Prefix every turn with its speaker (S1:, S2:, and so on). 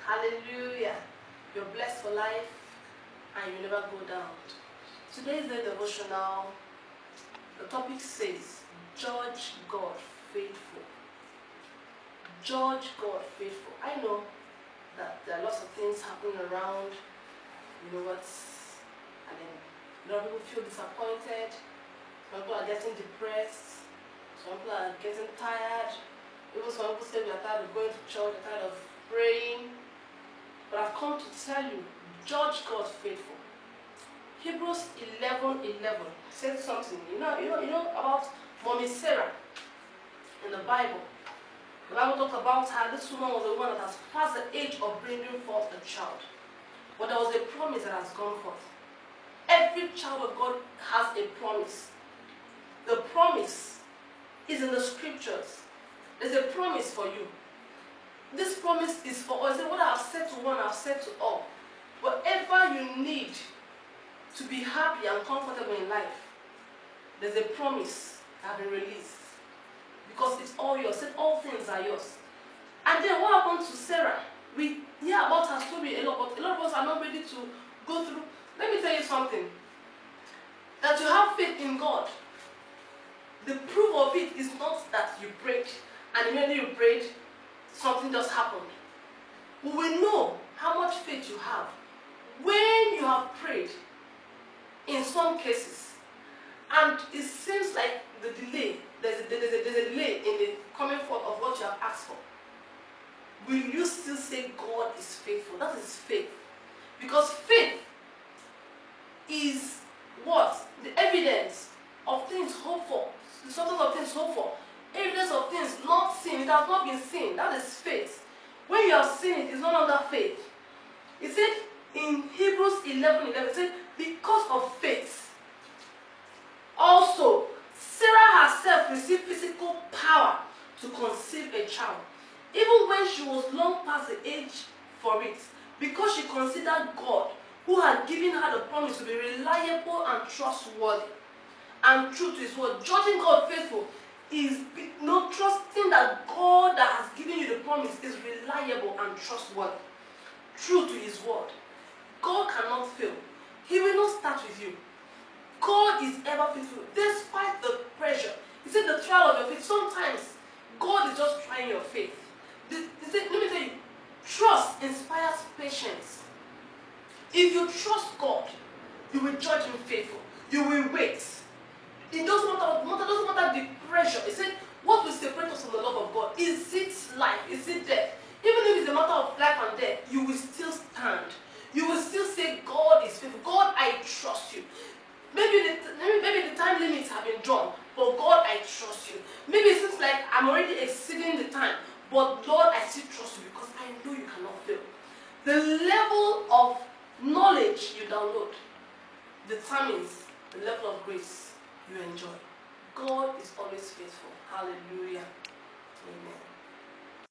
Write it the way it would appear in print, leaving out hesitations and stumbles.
S1: Hallelujah. You're blessed for life and you never go down. Today's the devotional. The topic says, Judge God faithful. Judge God faithful. I know that there are lots of things happening around, you know what, and then a lot of people feel disappointed, some people are getting depressed, some people are getting tired, even some people say we are tired of going to church, they're tired of praying. But I've come to tell you, judge God faithful. Hebrews 11:11 says something. You know about Mommy Sarah in the Bible. The Bible talks about how this woman was a woman that has passed the age of bringing forth a child. But there was a promise that has gone forth. Every child of God has a promise. The promise is in the scriptures. There's a promise for you. This promise is for us. What I have said to one, I have said to all. Whatever you need to be happy and comfortable in life, there's a promise that has been released. Because it's all yours. Said all things are yours. And then what happened to Sarah? We hear about her story a lot, but a lot of us are not ready to go through. Let me tell you something. That you have faith in God. The proof of it is not that you prayed, and immediately you prayed, something just happened. We will know how much faith you have when you have prayed in some cases, and it seems like the delay, there's a delay in the coming forth of what you have asked for. Will you still say God is faithful? That is faith. Because faith is what? The evidence of things hoped for. The substance of things hoped for. Evidence of things not seen. It has not been seen. That is faith. When you have seen it, it's no longer faith. It said in Hebrews 11:11, it said, because of faith, also Sarah herself received physical power to conceive a child, even when she was long past the age for it, because she considered God, who had given her the promise, to be reliable and trustworthy and true to his word. Judging God faithful is not trusting that God that has given you the promise is reliable and trustworthy, true to his word. God cannot fail. He will not start with you. God is ever faithful, despite the pressure. He said the trial of your faith. Sometimes God is just trying your faith. He said, let me tell you, trust inspires patience. If you trust God, you will judge him faithful. You will wait. It doesn't matter the pressure. He said, what will separate us from the love of God? Is it life? Is it death? Even if it's a matter of life and death, you will still stand. You will still say, God is faithful. God, I trust you. Maybe the time limits have been drawn, but God, I trust you. Maybe it seems like I'm already exceeding the time, but Lord, I still trust you because I know you cannot fail. The level of knowledge you download determines the level of grace you enjoy. God is always faithful. Hallelujah. Amen.